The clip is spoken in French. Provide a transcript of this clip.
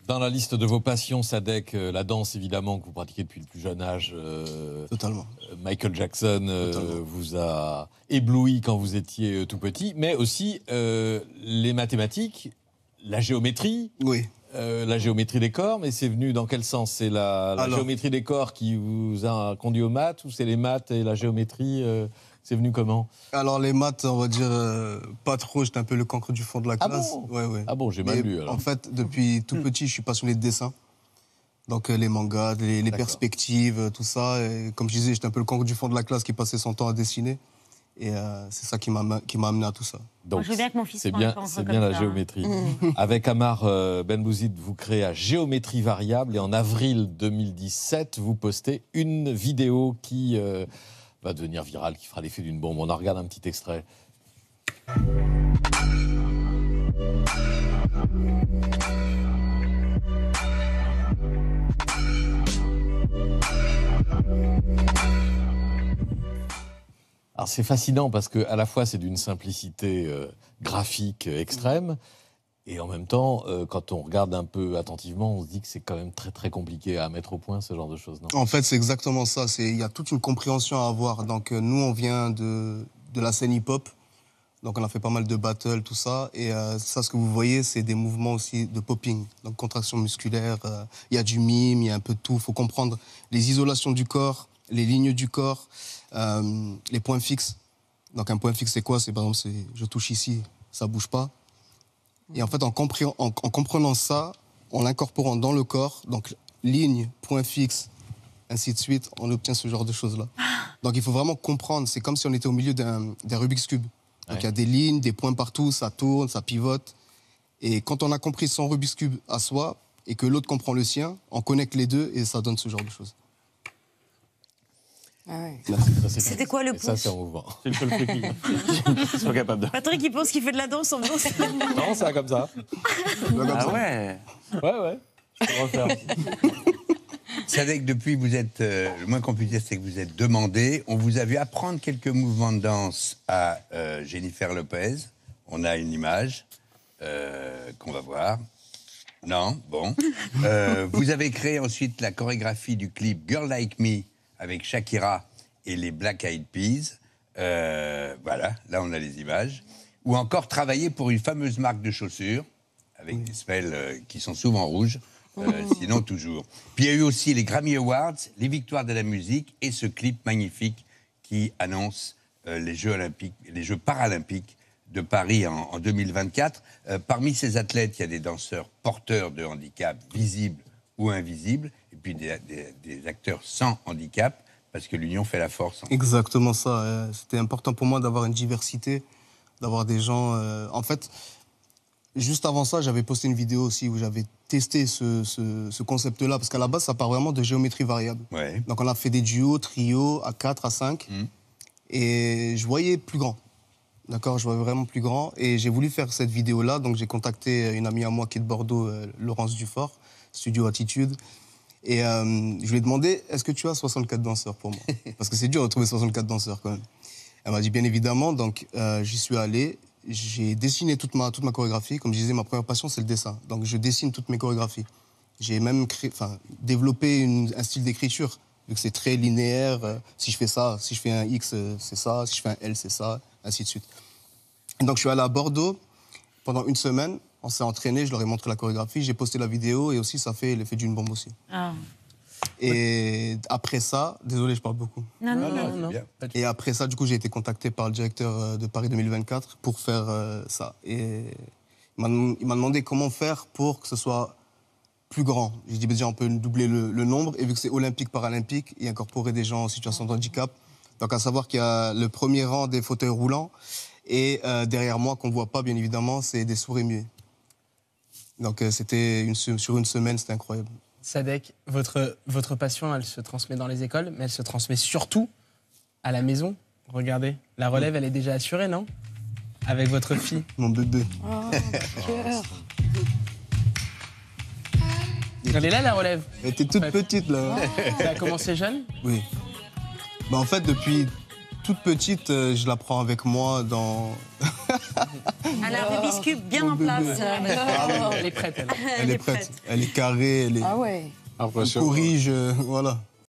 Dans la liste de vos passions, Sadek, la danse, évidemment, que vous pratiquez depuis le plus jeune âge. Totalement. Michael Jackson vous a ébloui quand vous étiez tout petit, mais aussi les mathématiques, la géométrie. Oui. La géométrie des corps, mais c'est venu dans quel sens? C'est la géométrie des corps qui vous a conduit aux maths, ou c'est les maths et la géométrie c'est venu comment? Alors les maths, on va dire pas trop, j'étais un peu le cancre du fond de la classe. Ah bon, j'ai mal lu alors. En fait, depuis tout petit, je suis passionné de dessin. Donc les mangas, les perspectives, tout ça. Et comme je disais, j'étais un peu le cancre du fond de la classe qui passait son temps à dessiner. Et c'est ça qui m'a amené à tout ça. Donc, je veux bien que mon fils c'est bien la géométrie. Avec Amar Benbouzid, vous créez à Géométrie Variable et en avril 2017, vous postez une vidéo qui va devenir virale, qui fera l'effet d'une bombe. On en regarde un petit extrait. Alors c'est fascinant parce que à la fois c'est d'une simplicité graphique extrême et en même temps quand on regarde un peu attentivement on se dit que c'est quand même très très compliqué à mettre au point ce genre de choses. Non ? En fait c'est exactement ça, il y a toute une compréhension à avoir. Donc nous on vient de la scène hip-hop, donc on a fait pas mal de battles, tout ça, et ça ce que vous voyez c'est des mouvements aussi de popping, donc contraction musculaire, il y a du mime, il y a un peu de tout, il faut comprendre les isolations du corps, les lignes du corps, les points fixes. Donc un point fixe c'est quoi? C'est par exemple je touche ici, ça bouge pas. Et en fait en comprenant ça, en l'incorporant dans le corps, donc ligne, point fixe, ainsi de suite, on obtient ce genre de choses-là. Donc il faut vraiment comprendre, c'est comme si on était au milieu d'un Rubik's Cube. Donc il y a des lignes, des points partout, ça tourne, ça pivote. Et quand on a compris son Rubik's Cube à soi et que l'autre comprend le sien, on connecte les deux et ça donne ce genre de choses. Ah ouais. C'était quoi le push? Ça, c'est en mouvement. C'est le seul truc qu'ils sont capables de. Patrick, il pense qu'il fait de la danse en faisant ça. Non, c'est comme ça. Ah ouais. Ouais. Je peux refaire. Sadek, depuis, vous êtes, le moins qu'on puisse dire, c'est que vous êtes demandé. On vous a vu apprendre quelques mouvements de danse à Jennifer Lopez. On a une image qu'on va voir. Non, bon. Vous avez créé ensuite la chorégraphie du clip Girl Like Me avec Shakira et les Black Eyed Peas. Voilà, là on a les images. Ou encore travailler pour une fameuse marque de chaussures, avec des semelles qui sont souvent rouges, sinon toujours. Puis il y a eu aussi les Grammy Awards, les victoires de la musique et ce clip magnifique qui annonce les Jeux paralympiques de Paris en 2024. Parmi ces athlètes, il y a des danseurs porteurs de handicap visibles ou invisibles, et puis des acteurs sans handicap, parce que l'union fait la force. Exactement ça. C'était important pour moi d'avoir une diversité, d'avoir des gens... En fait, juste avant ça, j'avais posté une vidéo aussi où j'avais testé ce concept-là, parce qu'à la base, ça part vraiment de géométrie variable. Ouais. Donc on a fait des duos, trios, à 4, à 5, et je voyais plus grand. D'accord, je voyais vraiment plus grand, et j'ai voulu faire cette vidéo-là, donc j'ai contacté une amie à moi qui est de Bordeaux, Laurence Dufort, Studio Attitude. Et je lui ai demandé, est-ce que tu as 64 danseurs pour moi? Parce que c'est dur de trouver 64 danseurs quand même. Elle m'a dit bien évidemment, donc j'y suis allé. J'ai dessiné toute ma chorégraphie. Comme je disais, ma première passion, c'est le dessin. Donc je dessine toutes mes chorégraphies. J'ai même développé un style d'écriture, vu que c'est très linéaire. Si je fais ça, si je fais un X, c'est ça. Si je fais un L, c'est ça, ainsi de suite. Et donc je suis allé à Bordeaux pendant une semaine. On s'est entraîné, je leur ai montré la chorégraphie, j'ai posté la vidéo et aussi ça fait l'effet d'une bombe aussi. Ah. Et après ça, désolé, je parle beaucoup. Non. Et après ça, du coup, j'ai été contacté par le directeur de Paris 2024 pour faire ça. Et il m'a demandé comment faire pour que ce soit plus grand. J'ai dit, déjà, on peut doubler le nombre. Et vu que c'est olympique, paralympique, et incorporer des gens en situation de handicap. Donc, à savoir qu'il y a le premier rang des fauteuils roulants. Et derrière moi, qu'on ne voit pas, bien évidemment, c'est des sourds et muets. Donc, sur une semaine, c'était incroyable. Sadek, votre passion, elle se transmet dans les écoles, mais elle se transmet surtout à la maison. Regardez, la relève, elle est déjà assurée, non? Avec votre fille. Mon bébé. Oh, cœur. Elle est là, la relève? Elle était toute petite, là. Elle a commencé jeune? Oui. En fait, depuis toute petite, je la prends avec moi dans... Elle a un Rubik's Cube bien en place. Elle est prête, elle. Elle est prête. Elle est carrée, elle Ah ouais. elle corrige, voilà.